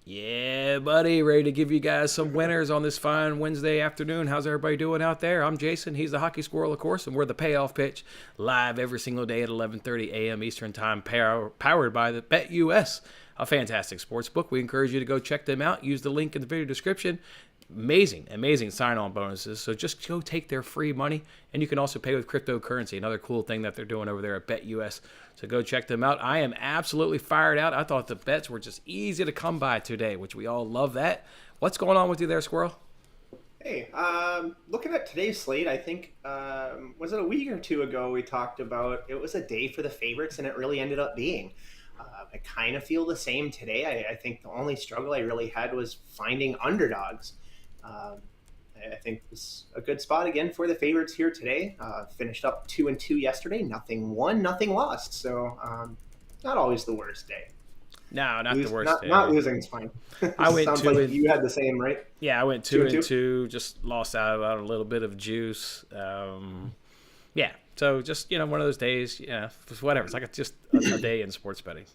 Yeah, buddy, ready to give you guys some winners on this fine Wednesday afternoon. How's everybody doing out there? I'm Jason. He's the Hockey Squirrel, of course, and we're the Payoff Pitch live every single day at 11:30 a.m. Eastern Time, powered by the BetUS, a fantastic sports book. We encourage you to go check them out. Use the link in the video description. Amazing sign-on bonuses. So just go take their free money, and you can also pay with cryptocurrency, another cool thing that they're doing over there at BetUS. So go check them out. I am absolutely fired out. I thought the bets were just easy to come by today, which we all love that. What's going on with you there, Squirrel? Hey, looking at today's slate, I think, was it a week or two ago we talked about it was a day for the favorites, and it really ended up being. I kind of feel the same today. I think the only struggle I really had was finding underdogs. Um, I think it's a good spot again for the favorites here today. Finished up 2-2 yesterday. Nothing won, nothing lost. So not always the worst day. No, not the worst day. Not losing is fine. I went Sounds two like and you had the same, right? Yeah, I went 2-2. Just lost out on a little bit of juice. Yeah, so just one of those days. Yeah, whatever. It's like just a day in sports betting.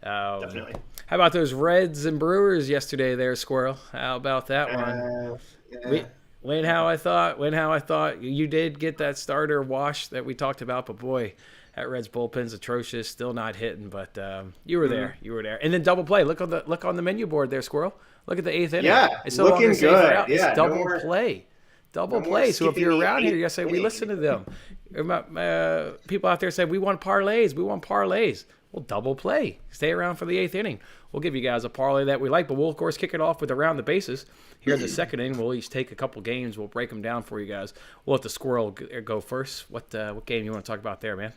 Definitely. How about those Reds and Brewers yesterday there, Squirrel? How about that one? Yeah. Win how I thought. You did get that starter wash that we talked about, but boy, that Reds bullpen's atrocious. Still not hitting, but you were there. You were there. And then double play. Look on the menu board there, Squirrel. Look at the eighth inning. Yeah, it's no looking longer safe good. route. Yeah, it's double play. Double play. So if you're around here, you say we listen to them. People out there say we want parlays. Well, double play. Stay around for the eighth inning. We'll give you guys a parlay that we like, but we'll, of course, kick it off with around the bases. Here in the second inning, we'll each take a couple games. We'll break them down for you guys. We'll let the Squirrel go first. What game you want to talk about there, man?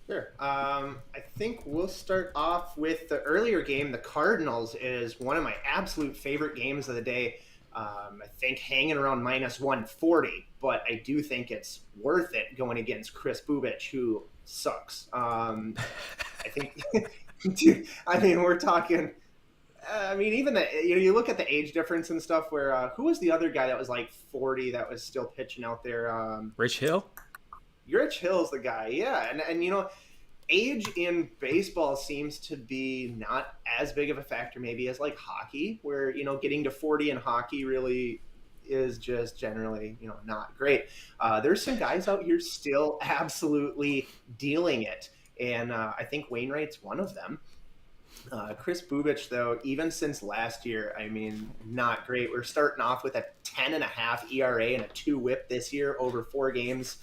Sure. I think we'll start off with the earlier game. The Cardinals is one of my absolute favorite games of the day. I think hanging around minus 140, but I do think it's worth it going against Chris Bubich, who sucks. I think, dude, we're talking. Even you look at the age difference and stuff. Where who was the other guy that was like 40 that was still pitching out there? Rich Hill. Rich Hill's the guy, yeah, and age in baseball seems to be not as big of a factor maybe as like hockey, where getting to 40 in hockey really is just generally not great. There's some guys out here still absolutely dealing it, and I think Wainwright's one of them. Chris Bubich, though, even since last year, not great. We're starting off with a 10.5 ERA and a 2 WHIP this year over 4 games.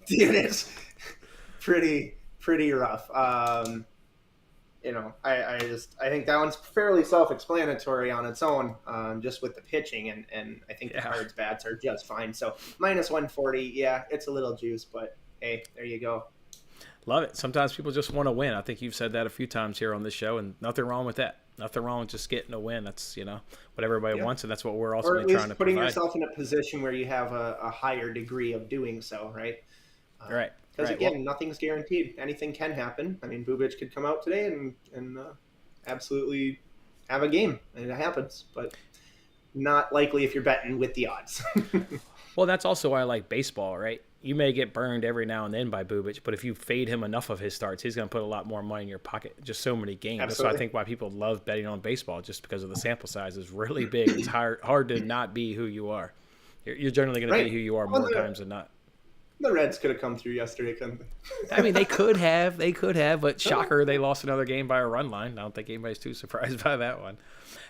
Dude, it's pretty rough. I think that one's fairly self-explanatory on its own, just with the pitching, and I think the Cards' bats are just fine. So minus 140, yeah, it's a little juice, but hey, there you go. Love it. Sometimes people just want to win. I think you've said that a few times here on this show, and nothing wrong with that. Nothing wrong with just getting a win. That's what everybody wants, and that's what we're also trying to provide. Or at least putting yourself in a position where you have a higher degree of doing so, right? Right. Because again, nothing's guaranteed. Anything can happen. Bubich could come out today and absolutely have a game, and it happens, but not likely if you're betting with the odds. Well, that's also why I like baseball, right? You may get burned every now and then by Bubich, but if you fade him enough of his starts, he's going to put a lot more money in your pocket. Just so many games. Absolutely. That's why I think why people love betting on baseball, just because of the sample size is really big. It's hard to not be who you are. You're generally going to be who you are more times than not. The Reds could have come through yesterday, couldn't they? They could have, but shocker, they lost another game by a run line. I don't think anybody's too surprised by that one.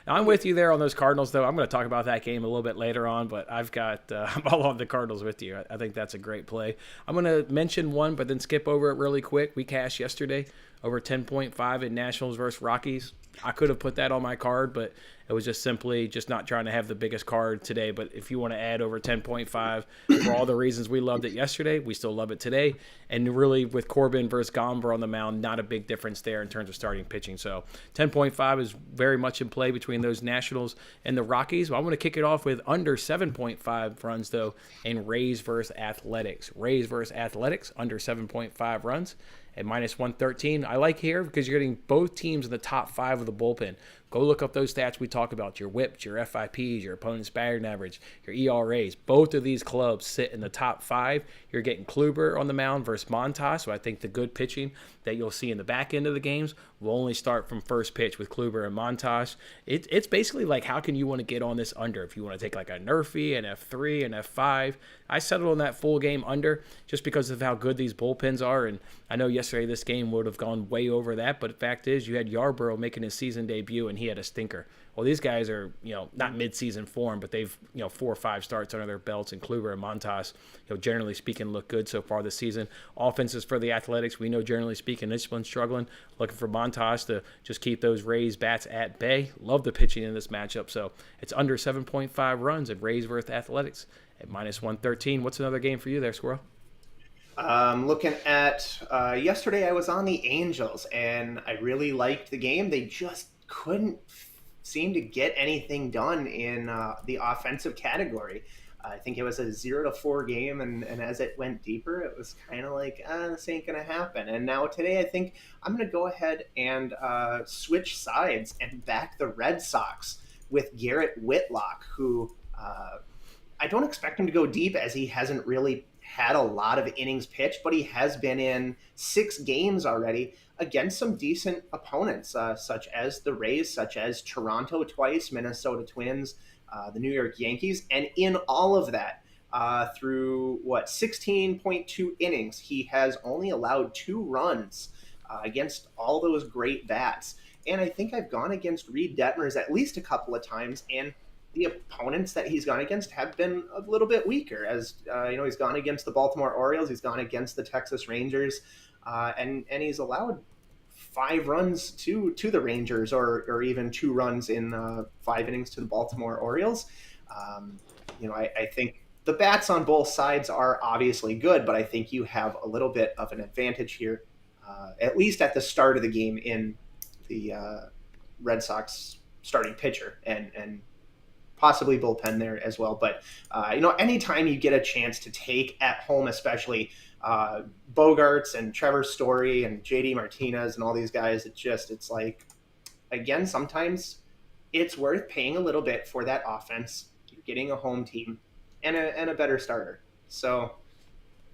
Now, I'm with you there on those Cardinals, though. I'm going to talk about that game a little bit later on, but I've got I'm all on the Cardinals with you. I think that's a great play. I'm going to mention one, but then skip over it really quick. We cashed yesterday over 10.5 in Nationals versus Rockies. I could have put that on my card, but it was just simply just not trying to have the biggest card today. But if you want to add over 10.5 for all the reasons we loved it yesterday, we still love it today. And really with Corbin versus Gomber on the mound, not a big difference there in terms of starting pitching. So 10.5 is very much in play between those Nationals and the Rockies. Well, I'm going to kick it off with under 7.5 runs, though, in Rays versus Athletics. Rays versus Athletics, under 7.5 runs. At minus 113, I like here because you're getting both teams in the top 5 of the bullpen. Go look up those stats we talk about, your whips, your FIPs, your opponent's batting average, your ERAs. Both of these clubs sit in the top 5. You're getting Kluber on the mound versus Montas, so I think the good pitching that you'll see in the back end of the games will only start from first pitch with Kluber and Montas. It's basically like, how can you want to get on this under? If you want to take like a NRFI, an F3, an F5, I settled on that full game under just because of how good these bullpens are. And I know yesterday this game would have gone way over that, but the fact is you had Yarborough making his season debut and he had a stinker. Well, these guys are, not mid-season form, but they've, 4 or 5 starts under their belts, and Kluber and Montas, generally speaking, look good so far this season. Offenses for the Athletics, we know generally speaking, this one's struggling. Looking for Montas to just keep those Rays bats at bay. Love the pitching in this matchup. So it's under 7.5 runs at Rays versus Athletics at -113. What's another game for you there, Squirrel? Looking at yesterday, I was on the Angels, and I really liked the game. They just couldn't seem to get anything done in the offensive category. I think it was a 0-4 game, and as it went deeper, it was kind of like, this ain't going to happen. And now today, I think I'm going to go ahead and switch sides and back the Red Sox with Garrett Whitlock, who I don't expect him to go deep, as he hasn't really had a lot of innings pitched, but he has been in 6 games already against some decent opponents, such as the Rays, such as Toronto twice, Minnesota Twins, the New York Yankees. And in all of that, through 16.2 innings, he has only allowed 2 runs against all those great bats. And I think I've gone against Reed Detmers at least a couple of times, and the opponents that he's gone against have been a little bit weaker. As he's gone against the Baltimore Orioles, he's gone against the Texas Rangers, and he's allowed 5 runs to the Rangers, or even 2 runs in 5 innings to the Baltimore Orioles. I think the bats on both sides are obviously good, but I think you have a little bit of an advantage here, at least at the start of the game, in the Red Sox starting pitcher and possibly bullpen there as well. But, anytime you get a chance to take at home, especially Bogarts and Trevor Story and JD Martinez and all these guys, it's like, again, sometimes it's worth paying a little bit for that offense. You're getting a home team and a better starter. So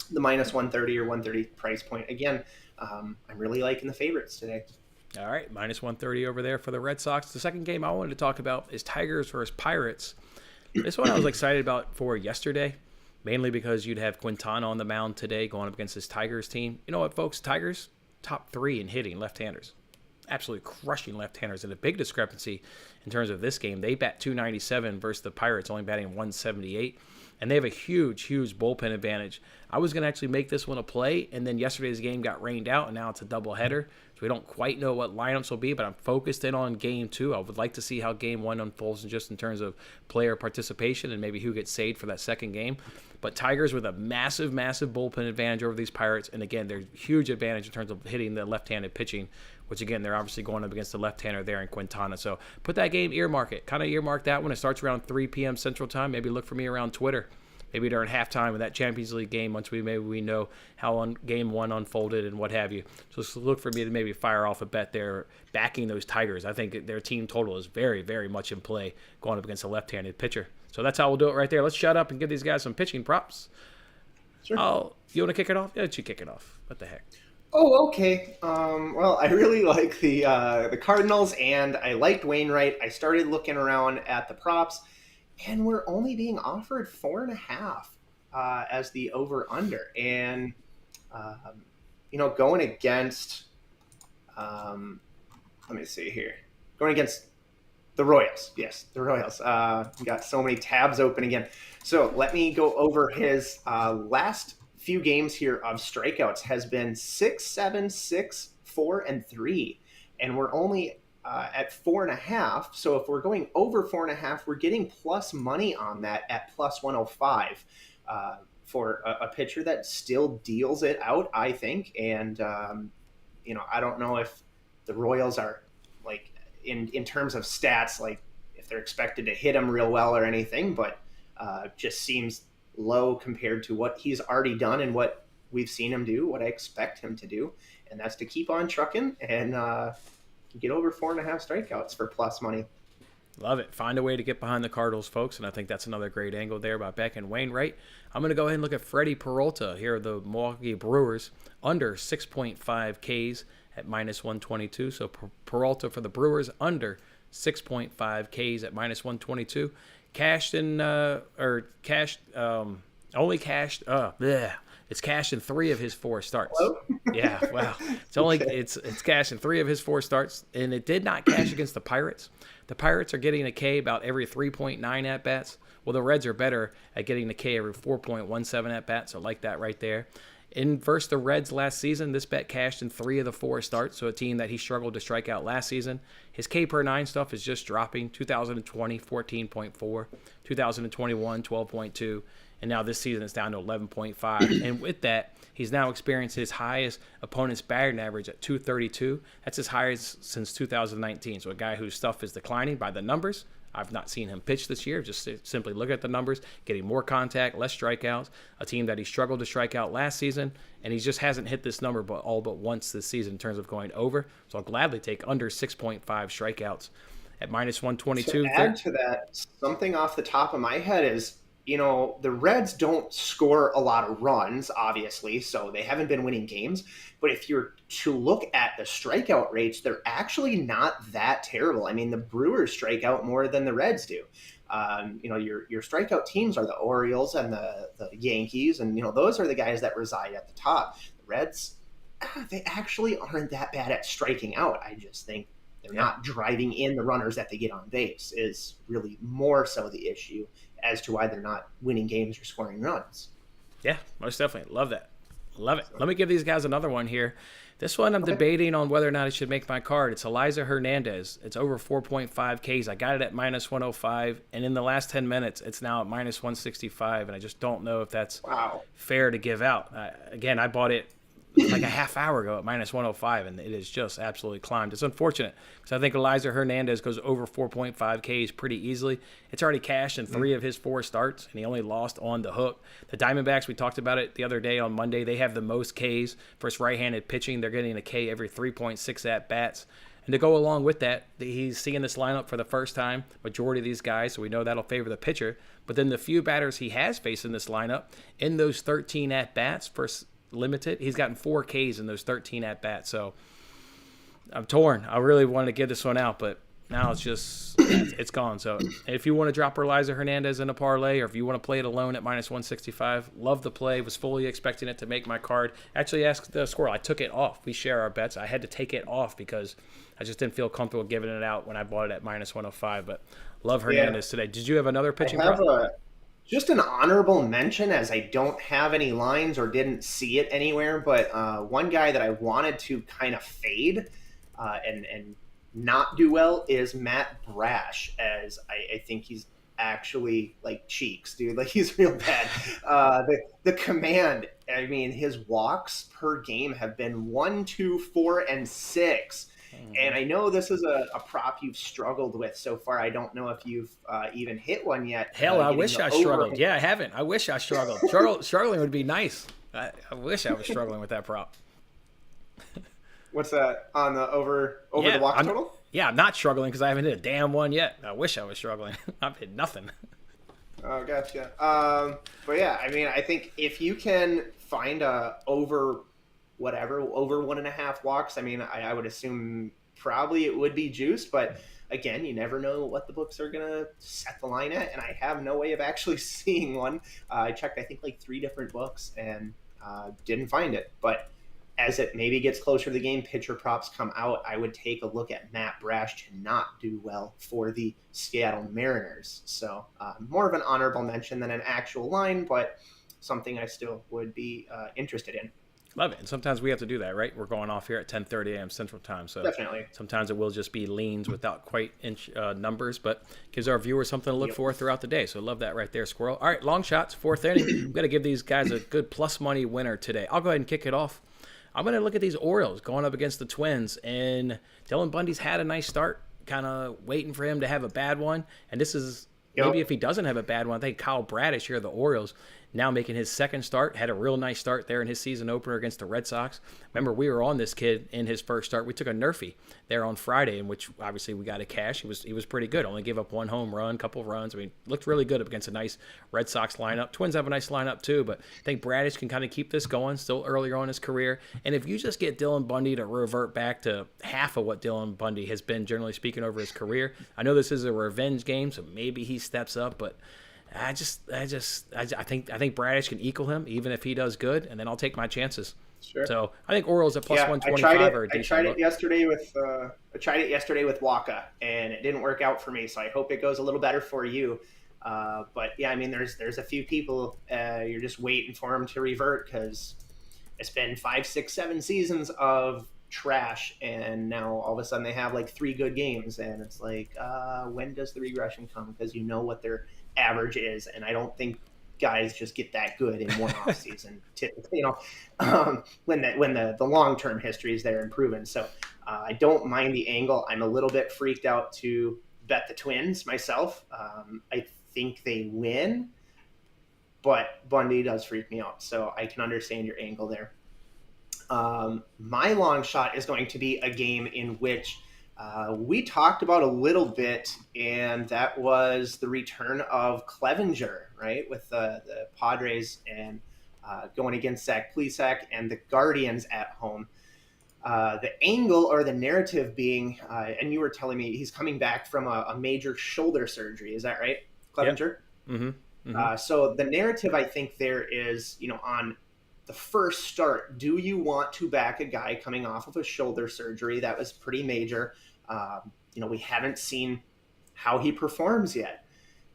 the -130 or 130 price point, again, I'm really liking the favorites today. All right, -130 over there for the Red Sox. The second game I wanted to talk about is Tigers versus Pirates. This one I was excited about for yesterday, mainly because you'd have Quintana on the mound today going up against this Tigers team. You know what, folks? Tigers, top 3 in hitting left-handers. Absolutely crushing left-handers. And a big discrepancy in terms of this game. They bat .297 versus the Pirates only batting .178. And they have a huge, huge bullpen advantage. I was going to actually make this one a play, and then yesterday's game got rained out, and now it's a doubleheader. So we don't quite know what lineups will be, but I'm focused in on game 2. I would like to see how game 1 unfolds just in terms of player participation and maybe who gets saved for that second game. But Tigers with a massive, massive bullpen advantage over these Pirates. And again, there's huge advantage in terms of hitting the left-handed pitching, which again, they're obviously going up against the left-hander there in Quintana. So put that game, earmark it. Kind of earmark that one. It starts around 3 p.m. Central Time. Maybe look for me around Twitter. Maybe during halftime of that Champions League game, once we know how game 1 unfolded and what have you. So just look for me to maybe fire off a bet there, backing those Tigers. I think their team total is very, very much in play going up against a left-handed pitcher. So that's how we'll do it right there. Let's shut up and give these guys some pitching props. Sure. You want to kick it off? Yeah, you kick it off. What the heck? Oh, okay. Well, I really like the Cardinals, and I liked Wainwright. I started looking around at the props, and we're only being offered 4.5 as the over/under. And going against, let me see here, going against the Royals. Yes, the Royals. We got so many tabs open again. So let me go over his last few games here of strikeouts. Has been 6, 7, 6, 4, and 3, and we're only at 4.5. So if we're going over 4.5, we're getting plus money on that at plus 105 for a pitcher that still deals it out, I think. And I don't know if the Royals are like in terms of stats, like if they're expected to hit him real well or anything, but just seems low compared to what he's already done and what we've seen him do, what I expect him to do, and that's to keep on trucking and get over 4.5 strikeouts for plus money. Love it. Find a way to get behind the Cardinals, folks, and I think that's another great angle there by Beck and Wainwright. I'm going to go ahead and look at Freddie Peralta here, the Milwaukee Brewers, under 6.5 Ks at minus 122. So Peralta for the Brewers under 6.5 Ks at minus 122. It's cashed in 3 of his 4 starts. Hello? Yeah, wow. It's cashed in 3 of his 4 starts, and it did not cash against the Pirates. The Pirates are getting a K about every 3.9 at bats. Well, the Reds are better at getting the K every 4.17 at bats. So I like that right there. In versus the Reds last season, this bet cashed in 3 of the 4 starts. So a team that he struggled to strike out last season. His K per 9 stuff is just dropping. 2020, 14.4. 2021, 12.2. And now this season it's down to 11.5. And with that, he's now experienced his highest opponent's batting average at 232. That's his highest since 2019. So a guy whose stuff is declining by the numbers. I've not seen him pitch this year. Just simply look at the numbers, getting more contact, less strikeouts. A team that he struggled to strike out last season, and he just hasn't hit this number all but once this season in terms of going over. So I'll gladly take under 6.5 strikeouts at minus 122. To add to that, something off the top of my head is, the Reds don't score a lot of runs, obviously, so they haven't been winning games. But if you're to look at the strikeout rates, they're actually not that terrible. I mean, the Brewers strike out more than the Reds do. Your strikeout teams are the Orioles and the Yankees, and, those are the guys that reside at the top. The Reds, they actually aren't that bad at striking out. I just think they're not driving in the runners that they get on base is really more so the issue as to why they're not winning games or scoring runs. Yeah, most definitely. Love that. Love it. Let me give these guys another one here. This one I'm debating on whether or not I should make my card. It's Eliza Hernandez. It's over 4.5 Ks. I got it at minus 105, and in the last 10 minutes, it's now at minus 165, and I just don't know if that's fair to give out. Again, I bought it like a half hour ago at minus 105, and it has just absolutely climbed. It's unfortunate because I think Eliza Hernandez goes over 4.5 Ks pretty easily. It's already cashed in 3 of his 4 starts, and he only lost on the hook. The Diamondbacks, we talked about it the other day on Monday, they have the most Ks versus right-handed pitching. They're getting a K every 3.6 at-bats. And to go along with that, he's seeing this lineup for the first time, majority of these guys, so we know that'll favor the pitcher. But then the few batters he has faced in this lineup, in those 13 at-bats versus limited, he's gotten 4 Ks in those 13 at bats. So I'm torn. I really wanted to give this one out, but now it's gone. So if you want to drop Eliza Hernandez in a parlay, or if you want to play it alone at minus 165, love the play. Was fully expecting it to make my card. Actually asked the Squirrel. I took it off. We share our bets. I had to take it off because I just didn't feel comfortable giving it out when I bought it at minus 105. But love Hernandez today. Did you have another pitching prop? Just an honorable mention, as I don't have any lines or didn't see it anywhere, but one guy that I wanted to kind of fade and not do well is Matt Brash, as I think he's actually like cheeks, dude. Like, he's real bad. The command, I mean, his walks per game have been 1, 2, 4, and 6. And I know this is a prop you've struggled with so far. I don't know if you've even hit one yet. Hell, I wish I struggled. Yeah, I haven't. I wish I struggled. Struggling would be nice. I wish I was struggling with that prop. What's that, on the over the walk total? Yeah, I'm not struggling because I haven't hit a damn one yet. I wish I was struggling. I've hit nothing. Oh, gotcha. But yeah, I mean, I think if you can find over 1.5 walks, I mean, I would assume probably it would be juiced, but again, you never know what the books are going to set the line at, and I have no way of actually seeing one. I checked, I think, like 3 different books and didn't find it, but as it maybe gets closer to the game, pitcher props come out, I would take a look at Matt Brash to not do well for the Seattle Mariners. So more of an honorable mention than an actual line, but something I still would be interested in. Love it. And sometimes we have to do that, right? We're going off here at 10:30 a.m. Central Time. So definitely. Sometimes it will just be leans without quite inch numbers, but gives our viewers something to look for throughout the day. So love that right there, Squirrel. All right, long shots, 4th inning. We've got to give these guys a good plus money winner today. I'll go ahead and kick it off. I'm going to look at these Orioles going up against the Twins, and Dylan Bundy's had a nice start, kind of waiting for him to have a bad one. And this is maybe if he doesn't have a bad one, I think Kyle Bradish here, the Orioles, now making his second start. Had a real nice start there in his season opener against the Red Sox. Remember, we were on this kid in his first start. We took a NRFI there on Friday, in which obviously we got a cash. He was pretty good. Only gave up one home run, couple of runs. I mean, looked really good up against a nice Red Sox lineup. Twins have a nice lineup too, but I think Bradish can kind of keep this going still earlier on in his career. And if you just get Dylan Bundy to revert back to half of what Dylan Bundy has been, generally speaking, over his career, I know this is a revenge game, so maybe he steps up, but I think Bradish can equal him even if he does good, and then I'll take my chances. Sure. So I think Orioles at plus 125 are a decent I tried look. it yesterday with Waka, and it didn't work out for me. So I hope it goes a little better for you. But yeah, I mean, there's a few people you're just waiting for them to revert because it's been 5, 6, 7 seasons of trash, and now all of a sudden they have like 3 good games, and it's like, when does the regression come? Because you know what their average is, and I don't think guys just get that good in one off season. When the long term history is there and proven. So I don't mind the angle. I'm a little bit freaked out to bet the Twins myself. I think they win, but Bundy does freak me out. So I can understand your angle there. My long shot is going to be a game in which we talked about a little bit, and that was the return of Clevenger, right, with the Padres and going against Zach Plesac and the Guardians at home. The angle or the narrative being, and you were telling me he's coming back from a major shoulder surgery. Is that right, Clevenger? Yep. Mm-hmm. Mm-hmm. So the narrative, I think, there is, on the first start, do you want to back a guy coming off of a shoulder surgery that was pretty major? We haven't seen how he performs yet.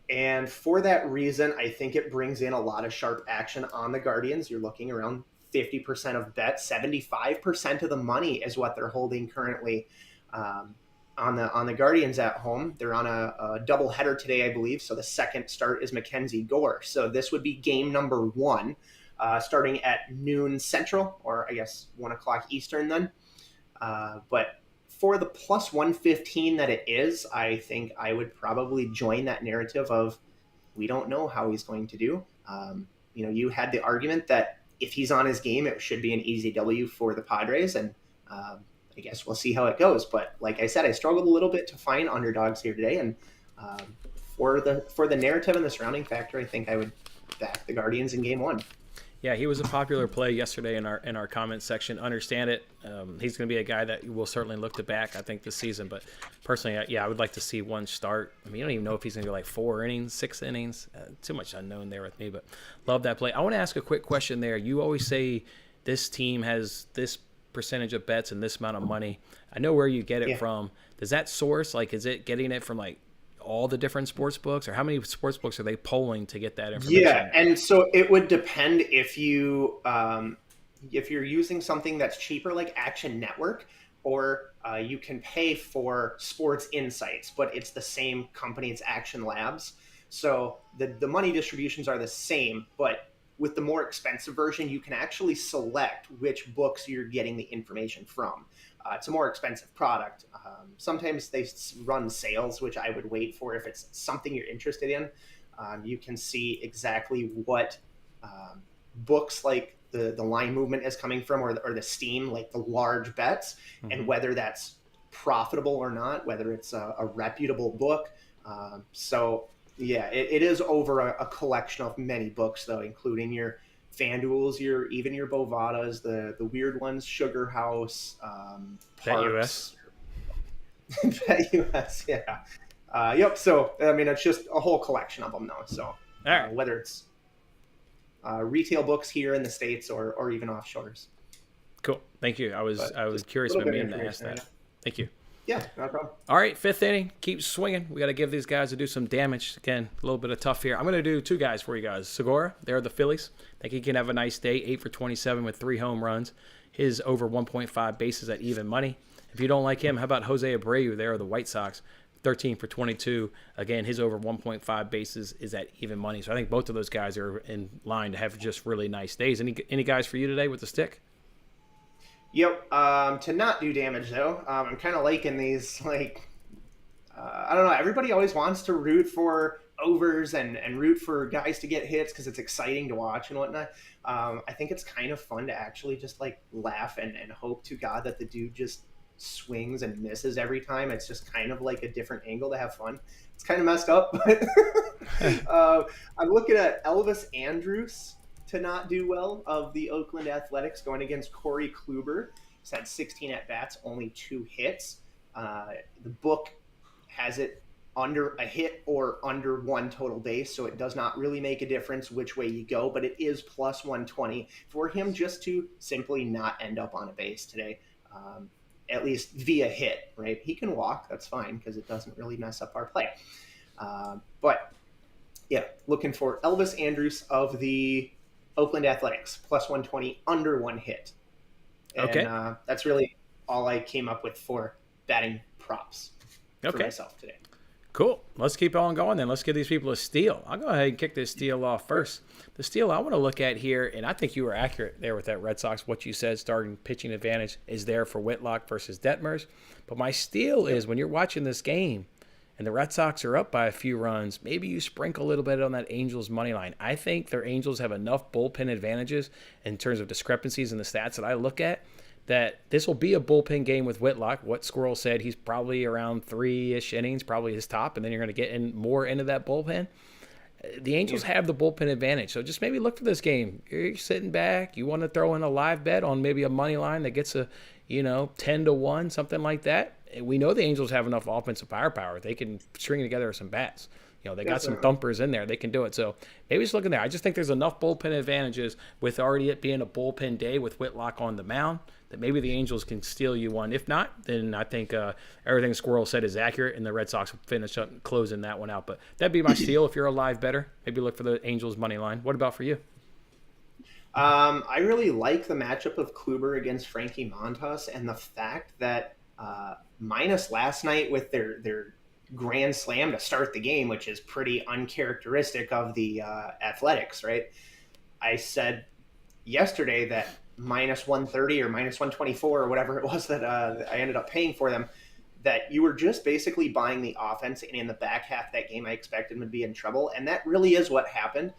And for that reason, I think it brings in a lot of sharp action on the Guardians. You're looking around 50% of bets, 75% of the money is what they're holding currently on the Guardians at home. They're on a doubleheader today, I believe. So the second start is Mackenzie Gore. So this would be game number 1, starting at noon Central, or I guess 1 o'clock Eastern then. But for the plus 115 that it is, I think I would probably join that narrative of we don't know how he's going to do. You had the argument that if he's on his game, it should be an easy W for the Padres, and I guess we'll see how it goes. But like I said, I struggled a little bit to find underdogs here today, and for the narrative and the surrounding factor, I think I would back the Guardians in game 1. Yeah, he was a popular play yesterday in our comments section. Understand it. He's going to be a guy that we'll certainly look to back, I think, this season. But personally, I would like to see one start. I mean, you don't even know if he's going to go like 4 innings, 6 innings. Too much unknown there with me, but love that play. I want to ask a quick question there. You always say this team has this percentage of bets and this amount of money. I know where you get it from. Does that source, like, is it getting it from like all the different sports books, or how many sports books are they polling to get that information? Yeah, and so it would depend if you're using something that's cheaper like Action Network, or you can pay for Sports Insights, but it's the same company, it's Action Labs. So the money distributions are the same, but with the more expensive version, you can actually select which books you're getting the information from. It's a more expensive product. Sometimes they run sales, which I would wait for if it's something you're interested in. You can see exactly what books like the line movement is coming from, or the steam, like the large bets, and whether that's profitable or not, whether it's a reputable book. It is over a collection of many books, though, including your FanDuels, even your Bovadas, the weird ones, Sugar House, BetUS. BetUS, yeah. Yep. So I mean, it's just a whole collection of them, though. So whether it's retail books here in the States or even offshores. Cool. Thank you. I was curious about me to ask that. Yeah. Thank you. Yeah, no problem. All right, 5th inning. Keep swinging. We got to give these guys to do some damage. Again, a little bit of tough here. I'm going to do 2 guys for you guys. Segura, they're the Phillies. I think he can have a nice day, 8 for 27 with 3 home runs. His over 1.5 bases at even money. If you don't like him, how about Jose Abreu? There are the White Sox, 13 for 22. Again, his over 1.5 bases is at even money. So I think both of those guys are in line to have just really nice days. Any guys for you today with the stick? Yep. To not do damage, though, I'm kind of liking these I don't know. Everybody always wants to root for overs and root for guys to get hits because it's exciting to watch and whatnot. I think it's kind of fun to actually just like laugh and hope to God that the dude just swings and misses every time. It's just kind of like a different angle to have fun. It's kind of messed up, but I'm looking at Elvis Andrews to not do well of the Oakland Athletics going against Corey Kluber. He's had 16 at-bats, only 2 hits. The book has it under a hit or under 1 total base, so it does not really make a difference which way you go, but it is plus 120 for him just to simply not end up on a base today, at least via hit, right? He can walk, that's fine, because it doesn't really mess up our play. But, yeah, looking for Elvis Andrews of the Oakland Athletics, plus 120, under 1 hit. And, okay. That's really all I came up with for batting props for myself today. Cool. Let's keep on going then. Let's give these people a steal. I'll go ahead and kick this steal off first. The steal I want to look at here, and I think you were accurate there with that Red Sox. What you said, starting pitching advantage is there for Whitlock versus Detmers. But my steal is when you're watching this game and the Red Sox are up by a few runs, maybe you sprinkle a little bit on that Angels money line. I think their Angels have enough bullpen advantages in terms of discrepancies in the stats that I look at that this will be a bullpen game with Whitlock. What Squirrel said, he's probably around 3-ish innings, probably his top, and then you're going to get in more into that bullpen. The Angels have the bullpen advantage, so just maybe look for this game. You're sitting back, you want to throw in a live bet on maybe a money line that gets a 10-1, something like that. We know the Angels have enough offensive firepower. They can string together some bats. They got some thumpers in there. They can do it. So maybe just looking there. I just think there's enough bullpen advantages with already it being a bullpen day with Whitlock on the mound that maybe the Angels can steal you one. If not, then I think everything Squirrel said is accurate, and the Red Sox will finish up closing that one out. But that'd be my steal if you're a live bettor. Maybe look for the Angels money line. What about for you? I really like the matchup of Kluber against Frankie Montas, and the fact that minus last night with their grand slam to start the game, which is pretty uncharacteristic of the Athletics, right? I said yesterday that minus 130 or minus 124 or whatever it was that I ended up paying for them, that you were just basically buying the offense, and in the back half of that game I expected them to be in trouble, and that really is what happened.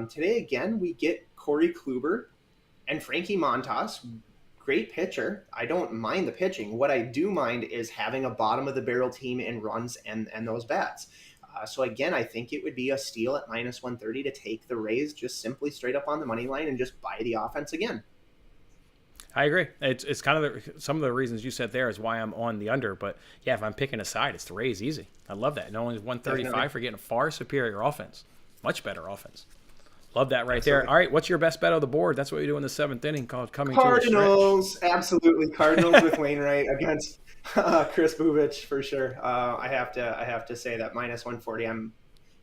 Today, again, we get Corey Kluber and Frankie Montas. Great pitcher. I don't mind the pitching. What I do mind is having a bottom-of-the-barrel team in runs and those bats. So, again, I think it would be a steal at minus 130 to take the Rays just simply straight up on the money line and just buy the offense again. I agree. It's kind of some of the reasons you said there is why I'm on the under. But, yeah, if I'm picking a side, it's the Rays easy. I love that. No one's 135 Definitely. For getting a far superior offense. Much better offense. Love that right Absolutely. There. All right, what's your best bet of the board? That's what we do in the 7th inning called coming Cardinals, to a absolutely. Cardinals with Wainwright against Chris Bubich for sure. I have to say that minus 140.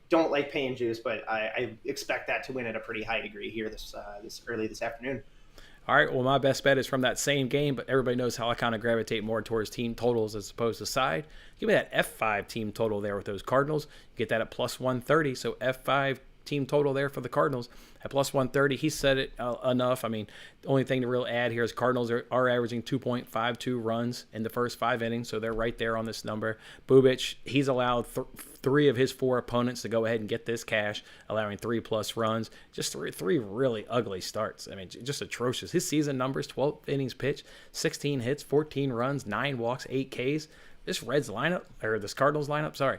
Don't like paying juice, but I expect that to win at a pretty high degree here this early this afternoon. All right, well, my best bet is from that same game, but everybody knows how I kind of gravitate more towards team totals as opposed to side. Give me that F5 team total there with those Cardinals. Get that at plus 130, so F5 team total there for the Cardinals at plus 130. He said it enough. I mean, the only thing to really add here is Cardinals are averaging 2.52 runs in the first 5 innings, so they're right there on this number. Bubich, he's allowed 3 of his 4 opponents to go ahead and get this cash, allowing 3+ runs. Just three really ugly starts. I mean, just atrocious. His season numbers: 12 innings pitched, 16 hits, 14 runs, 9 walks, 8 Ks. This Cardinals lineup, sorry.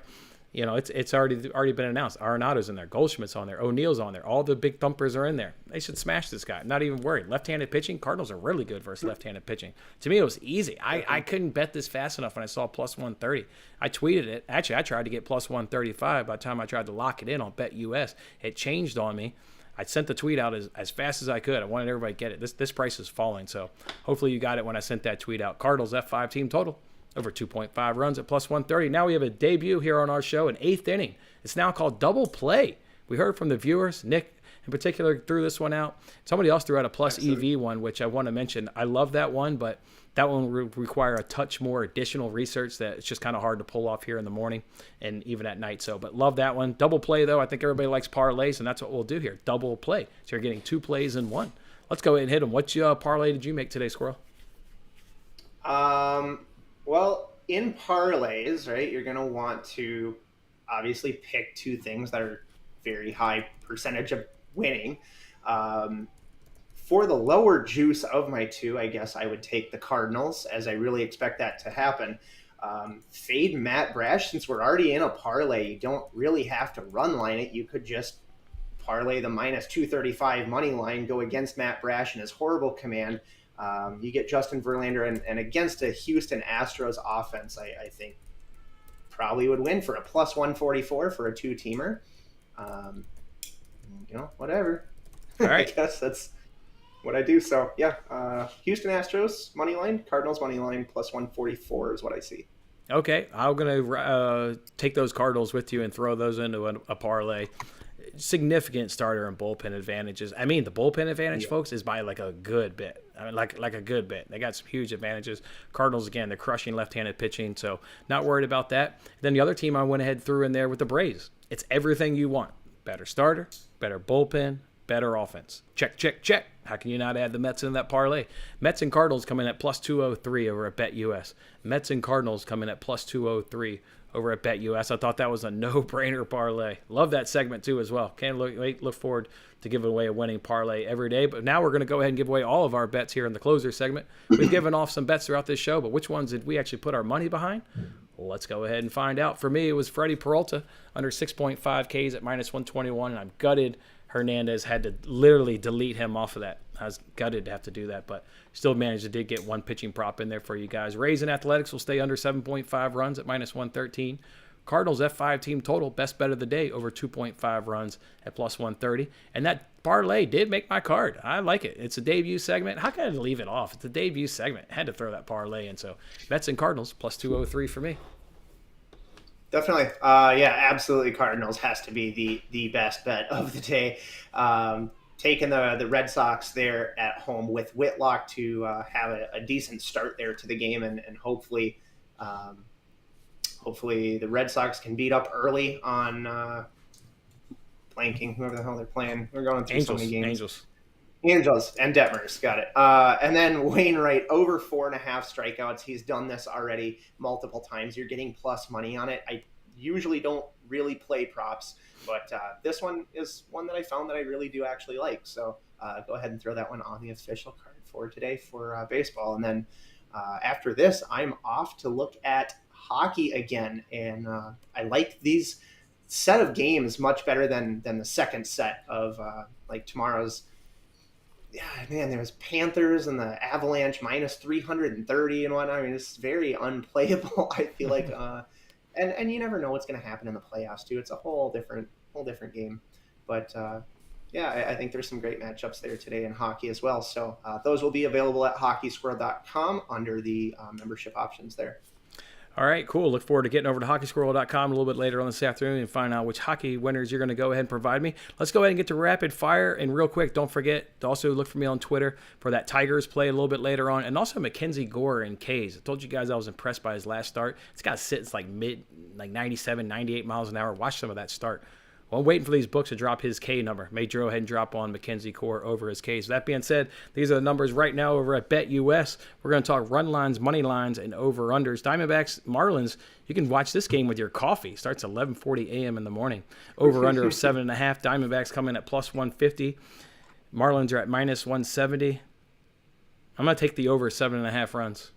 It's already been announced. Arenado's in there. Goldschmidt's on there. O'Neal's on there. All the big thumpers are in there. They should smash this guy. I'm not even worried. Left-handed pitching, Cardinals are really good versus left-handed pitching. To me, it was easy. I couldn't bet this fast enough when I saw plus 130. I tweeted it. Actually, I tried to get plus 135 by the time I tried to lock it in on BetUS. It changed on me. I sent the tweet out as fast as I could. I wanted everybody to get it. This price is falling, so hopefully you got it when I sent that tweet out. Cardinals F5 team total. Over 2.5 runs at plus 130. Now we have a debut here on our show, an 8th inning. It's now called Double Play. We heard from the viewers. Nick, in particular, threw this one out. Somebody else threw out a plus EV one, which I want to mention. I love that one, but that one will require a touch more additional research that it's just kind of hard to pull off here in the morning and even at night. But love that one. Double Play, though. I think everybody likes parlays, and that's what we'll do here. Double Play. So you're getting 2 plays in one. Let's go ahead and hit them. What parlay did you make today, Squirrel? Well, in parlays, right, you're going to want to obviously pick two things that are very high percentage of winning. For the lower juice of my two, I guess I would take the Cardinals, as I really expect that to happen. Fade Matt Brash, since we're already in a parlay, you don't really have to run line it. You could just parlay the minus 235 money line, go against Matt Brash and his horrible command. You get Justin Verlander, and against a Houston Astros offense, I think probably would win for a plus 144 for a two-teamer. Whatever. All right. I guess that's what I do. So, yeah, Houston Astros money line, Cardinals money line plus 144 is what I see. Okay, I'm going to take those Cardinals with you and throw those into a parlay. Significant starter and bullpen advantages. I mean, the bullpen advantage, folks, is by like a good bit. I mean, like a good bit. They got some huge advantages. Cardinals, again, they're crushing left-handed pitching, so not worried about that. Then the other team I went ahead threw in there with the Braves. It's everything you want. Better starter, better bullpen, better offense. Check, check, check. How can you not add the Mets in that parlay? Mets and Cardinals come in at plus 203 over at BetUS. Mets and Cardinals come in at plus 203 over at BetUS. I thought that was a no-brainer parlay. Love that segment too as well. Can't look forward to giving away a winning parlay every day. But now we're going to go ahead and give away all of our bets here in the closer segment. We've given off some bets throughout this show, but which ones did we actually put our money behind? Well, let's go ahead and find out. For me, it was Freddie Peralta under 6.5 Ks at minus 121, and I'm gutted Hernandez had to literally delete him off of that. I was gutted to have to do that, but still managed to get one pitching prop in there for you guys. Rays and Athletics will stay under 7.5 runs at minus 113. Cardinals F5 team total, best bet of the day, over 2.5 runs at plus 130. And that parlay did make my card. I like it. It's a debut segment. How can I leave it off? It's a debut segment. I had to throw that parlay in. So Mets and Cardinals, plus 203 for me. Definitely. Yeah, absolutely. Cardinals has to be the best bet of the day. Taking the Red Sox there at home with Whitlock to have a decent start there to the game, and hopefully the Red Sox can beat up early on blanking, whoever the hell they're playing. We're going through so many games. Angels and Detmers, got it. And then Wainwright over 4.5 strikeouts. He's done this already multiple times. You're getting plus money on it. I usually don't really play props, but this one is one that I found that I really do actually like. So go ahead and throw that one on the official card for today for baseball. And then after this, I'm off to look at hockey again. And I like these set of games much better than the second set of like tomorrow's. Yeah, man, there's Panthers and the Avalanche minus 330 and whatnot. I mean, it's very unplayable, I feel like. And you never know what's going to happen in the playoffs, too. It's a whole different game. But, yeah, I think there's some great matchups there today in hockey as well. So those will be available at hockeysquirrel.com under the membership options there. All right, cool. Look forward to getting over to hockeysquirrel.com a little bit later on this afternoon and find out which hockey winners you're going to go ahead and provide me. Let's go ahead and get to rapid fire. And real quick, don't forget to also look for me on Twitter for that Tigers play a little bit later on. And also Mackenzie Gore and K's. I told you guys I was impressed by his last start. It's got to sit, it's like 97, 98 miles an hour. Watch some of that start. Well, I'm waiting for these books to drop his K number. May go ahead and drop on Mackenzie Core over his K. So that being said, these are the numbers right now over at BetUS. We're going to talk run lines, money lines, and over-unders. Diamondbacks, Marlins, you can watch this game with your coffee. Starts at 11:40 a.m. in the morning. Over-under of 7.5. Diamondbacks come in at plus 150. Marlins are at minus 170. I'm going to take the over 7.5 runs.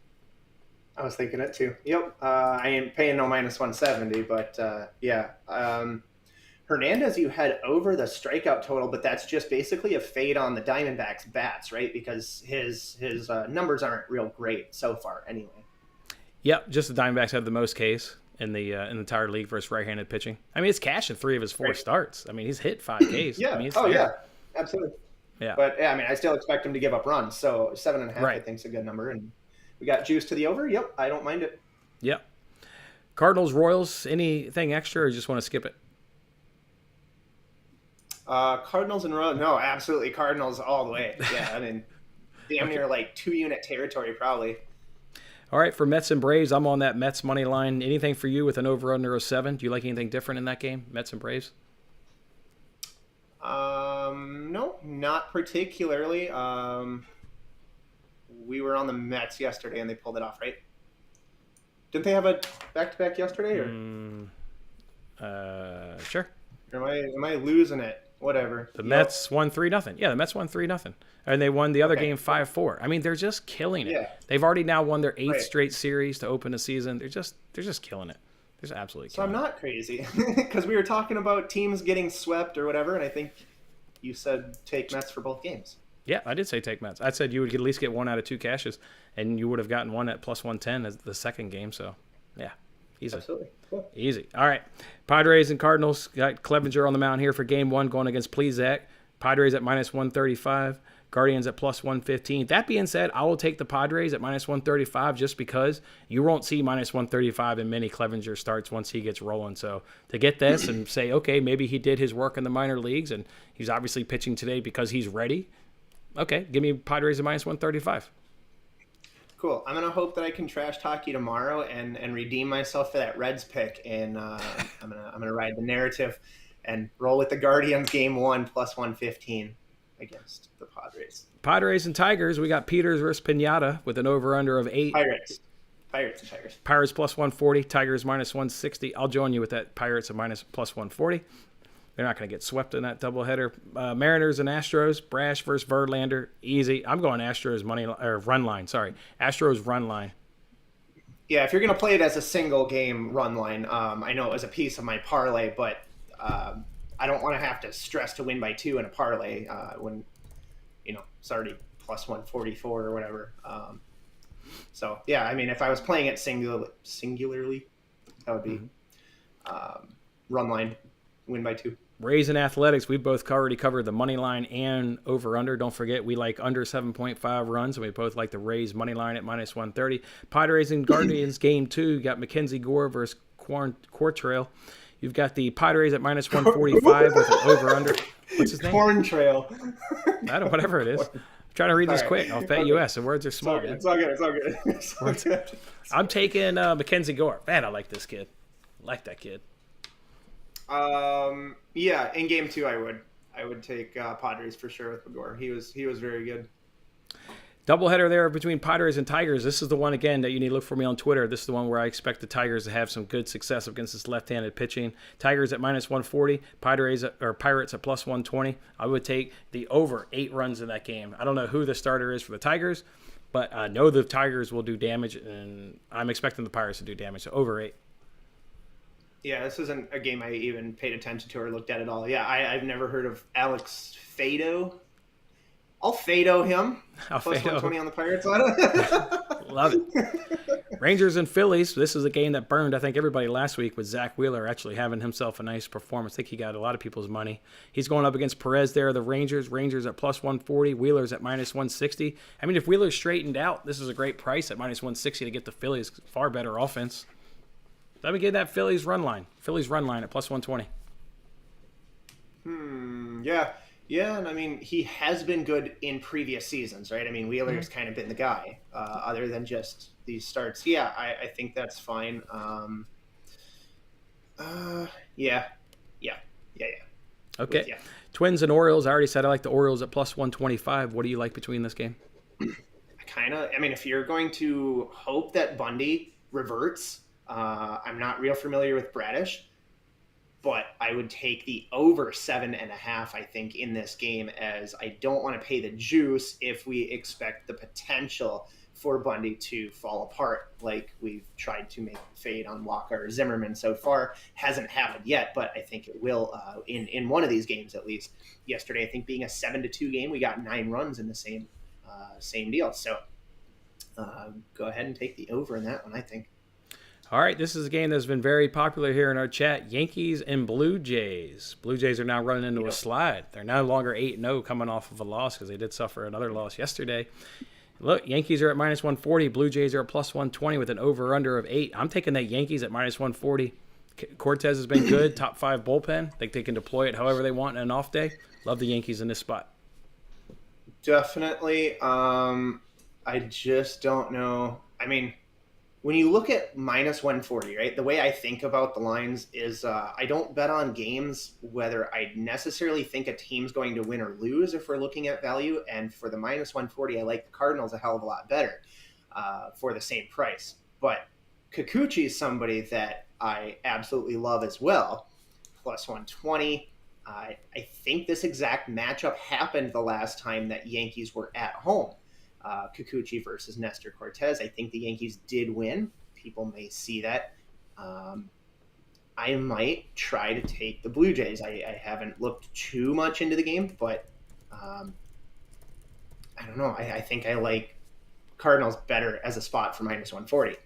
I was thinking it too. Yep. I ain't paying no minus 170, but yeah. Hernandez, you had over the strikeout total, but that's just basically a fade on the Diamondbacks bats, right? Because his numbers aren't real great so far anyway. Yep, just the Diamondbacks have the most Ks in the entire league versus right-handed pitching. I mean, it's cash in 3 of his 4 starts. I mean, he's hit 5 Ks. Yeah. I mean, yeah, absolutely. Yeah. But yeah, I mean, I still expect him to give up runs. So 7.5, right. I think is a good number. And we got juice to the over. Yep, I don't mind it. Yep. Cardinals, Royals, anything extra, or just want to skip it? Cardinals and Royals. No, absolutely Cardinals all the way. Yeah, I mean, damn near like 2-unit territory probably. All right, for Mets and Braves, I'm on that Mets money line. Anything for you with an over-under of 7? Do you like anything different in that game, Mets and Braves? No, not particularly. We were on the Mets yesterday and they pulled it off, right? Didn't they have a back-to-back yesterday? Or Sure. am I losing it? Whatever. The Mets won 3-0. Yeah, the Mets won 3-0. And they won the other game 5-4. I mean, they're just killing it. Yeah. They've already now won their 8th Right. straight series to open the season. They're just killing it. They're just absolutely So killing I'm not crazy because we were talking about teams getting swept or whatever, and I think you said take Mets for both games. Yeah, I did say take Mets. I said you would at least get 1 out of 2 cashes, and you would have gotten one at plus 110 as the second game. So, yeah, easy. Absolutely. Cool. Easy. All right. Padres and Cardinals got Clevenger on the mound here for game 1 going against Plesac. Padres at minus 135. Guardians at plus 115. That being said, I will take the Padres at minus 135 just because you won't see minus 135 in many Clevenger starts once he gets rolling. So to get this and say, okay, maybe he did his work in the minor leagues and he's obviously pitching today because he's ready. Okay, give me Padres at minus 135. Cool. I'm gonna hope that I can trash hockey tomorrow and redeem myself for that Reds pick, and I'm gonna ride the narrative and roll with the Guardians game 1 plus 115 against the Padres. Padres and Tigers, we got Peters versus Pinata with an over-under of 8. Pirates and Tigers. Pirates plus 140, Tigers minus 160. I'll join you with that. Pirates at minus plus 140. They're not going to get swept in that doubleheader. Mariners and Astros, Brash versus Verlander, easy. I'm going Astros money or run line. Sorry, Astros run line. Yeah, if you're going to play it as a single game run line, I know it was a piece of my parlay, but I don't want to have to stress to win by 2 in a parlay when it's already plus 144 or whatever. So yeah, I mean, if I was playing it singularly, that would be run line, win by 2. Rays and Athletics, we both already covered the money line and over-under. Don't forget, we like under 7.5 runs, and we both like the Rays money line at minus 130. Padres and Guardians game 2, you got Mackenzie Gore versus Quartrail. You've got the Padres at minus 145 with an over-under. What's his name? Corn Trail. I don't, whatever it is. I'm trying to read this quick. I'll BetUS. The words are small. It's all good. I'm taking Mackenzie Gore. Man, I like this kid. I like that kid. Yeah, in game 2, I would take Padres for sure with Gore. He was very good. Doubleheader there between Padres and Tigers. This is the one, again, that you need to look for me on Twitter. This is the one where I expect the Tigers to have some good success against this left-handed pitching. Tigers at minus 140, Pirates at plus 120. I would take the over 8 runs in that game. I don't know who the starter is for the Tigers, but I know the Tigers will do damage, and I'm expecting the Pirates to do damage. So over 8. Yeah, this isn't a game I even paid attention to or looked at all. Yeah, I've never heard of Alex Fado. I'll Fado him. Plus 120 on the Pirates. Love it. Rangers and Phillies. This is a game that burned, I think, everybody last week with Zach Wheeler actually having himself a nice performance. I think he got a lot of people's money. He's going up against Perez there, the Rangers. Rangers at plus 140. Wheeler's at minus 160. I mean, if Wheeler's straightened out, this is a great price at minus 160 to get the Phillies. Far better offense. Let me get that Phillies run line. Phillies run line at plus 120. Yeah, and I mean, he has been good in previous seasons, right? I mean, Wheeler's kind of been the guy, other than just these starts. Yeah, I think that's fine. Yeah. Okay. Yeah. Twins and Orioles. I already said I like the Orioles at plus 125. What do you like between this game? I mean, if you're going to hope that Bundy reverts, I'm not real familiar with Bradish, but I would take the over 7.5, I think, in this game, as I don't want to pay the juice if we expect the potential for Bundy to fall apart like we've tried to make fade on Walker or Zimmerman so far. Hasn't happened yet, but I think it will in one of these games at least. Yesterday, I think being a 7-2 game, we got 9 runs in the same deal. So go ahead and take the over in that one, I think. All right, this is a game that's been very popular here in our chat. Yankees and Blue Jays. Blue Jays are now running into a slide. They're no longer 8-0 coming off of a loss because they did suffer another loss yesterday. Look, Yankees are at minus 140. Blue Jays are at plus 120 with an over-under of 8. I'm taking that Yankees at minus 140. Cortez has been good, top 5 bullpen. Think they can deploy it however they want in an off day. Love the Yankees in this spot. Definitely. I just don't know. I mean, when you look at minus 140, right, the way I think about the lines is I don't bet on games whether I necessarily think a team's going to win or lose if we're looking at value. And for the minus 140, I like the Cardinals a hell of a lot better for the same price. But Kikuchi is somebody that I absolutely love as well. Plus 120. I think this exact matchup happened the last time that Yankees were at home. Kikuchi versus Nestor Cortez. I think the Yankees did win. People may see that. I might try to take the Blue Jays. I haven't looked too much into the game, but I don't know. I think I like Cardinals better as a spot for minus 140.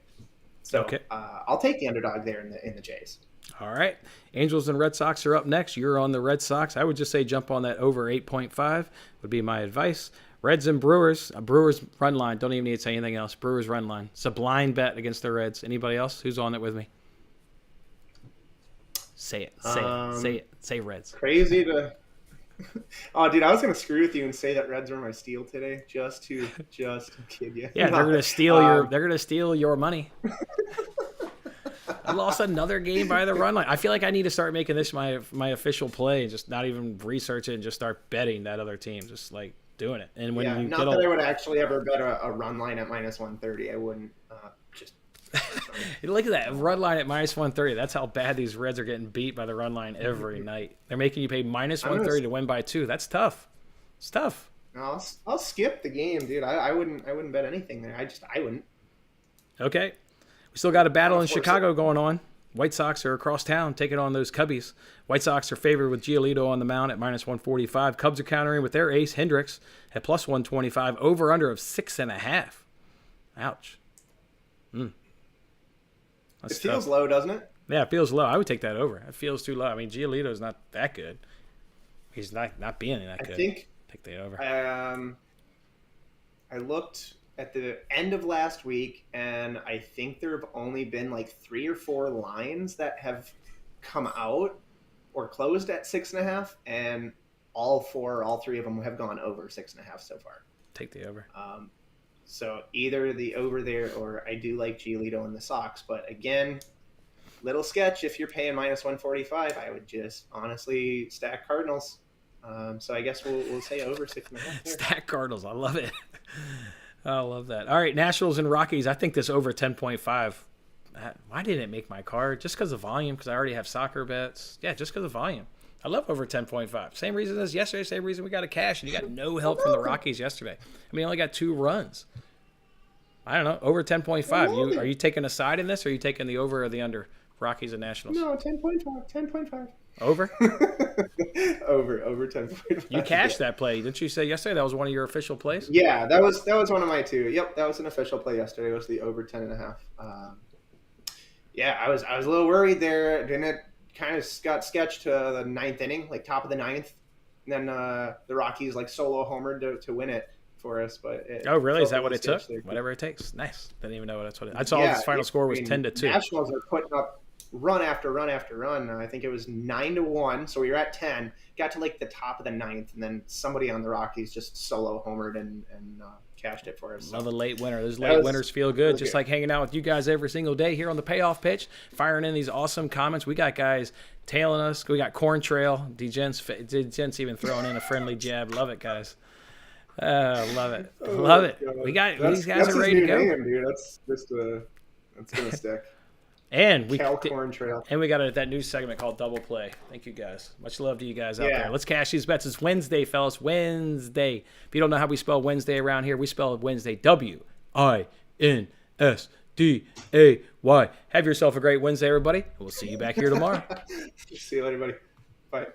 So okay. I'll take the underdog there in the Jays. All right. Angels and Red Sox are up next. You're on the Red Sox. I would just say jump on that over 8.5 would be my advice. Reds and Brewers. Brewers run line. Don't even need to say anything else. Brewers run line. It's a blind bet against the Reds. Anybody else? Who's on it with me? Say it. Say it. Say Reds. Crazy to... Oh, dude, I was going to screw with you and say that Reds were my steal today just to kid you. Yeah, they're going to steal they're going to steal your money. I lost another game by the run line. I feel like I need to start making this my official play and just not even research it and just start betting that other team, just like doing it. And when you not that I would actually ever bet a run line at minus 130. I wouldn't. Just look at that run line at minus 130. That's how bad these Reds are getting beat by the run line every night. They're making you pay minus 130 to win by 2. That's tough. It's tough. I'll skip the game, dude. I wouldn't bet anything there. I wouldn't. Okay. We still got a battle in Chicago going on. White Sox are across town taking on those Cubbies. White Sox are favored with Giolito on the mound at minus 145. Cubs are countering with their ace, Hendricks, at plus 125. Over-under of 6.5. Ouch. It feels low, doesn't it? Yeah, it feels low. I would take that over. It feels too low. I mean, Giolito's not that good. He's not being that good. I think take the over. I looked at the end of last week, and I think there have only been like 3 or 4 lines that have come out or closed at 6.5, and all 3 of them have gone over 6.5 so far. Take the over. So either the over there, or I do like Giolito in the Sox, but again, little sketch. If you're paying minus 145, I would just honestly stack Cardinals. So I guess we'll say over 6.5. Stack Cardinals. I love it. I love that. All right, Nationals and Rockies. I think this over 10.5. Why didn't it make my card? Just because of volume, because I already have soccer bets. Yeah, just because of volume. I love over 10.5. Same reason as yesterday, same reason we got a cash, and you got no help from the Rockies yesterday. I mean, you only got 2 runs. I don't know, over 10.5. Are you taking a side in this, or are you taking the over or the under? Rockies and Nationals. No, 10.5. Over? over 10.5. You cashed that play. Didn't you say yesterday that was one of your official plays? Yeah, that was one of my 2. Yep, that was an official play yesterday. It was the over 10.5. Yeah, I was a little worried there. Didn't it kind of got sketched to the 9th inning, like top of the 9th, and then the Rockies like solo homered to win it for us. But oh, really? Is that what it took? Whatever it takes. Nice. Didn't even know that's what it. I saw his final score was 10-2. Nationals are putting up run after run after run. I think it was 9-1. So we were at 10, got to like the top of the 9th, and then somebody on the Rockies just solo homered and cashed it for us. Another late winner. Those late winners feel good. Just like hanging out with you guys every single day here on the Payoff Pitch, firing in these awesome comments. We got guys tailing us. We got Corn Trail. D-Gent's even throwing in a friendly jab. Love it, guys. Love it. Love it. We got these guys are ready to go. Name, dude. That's gonna stick. And we Corn Trail. And we got that new segment called Double Play. Thank you guys. Much love to you guys out there. Let's cash these bets. It's Wednesday, fellas. Wednesday. If you don't know how we spell Wednesday around here, we spell Wednesday WINSDAY. Have yourself a great Wednesday, everybody. We'll see you back here tomorrow. See you later, buddy. Bye.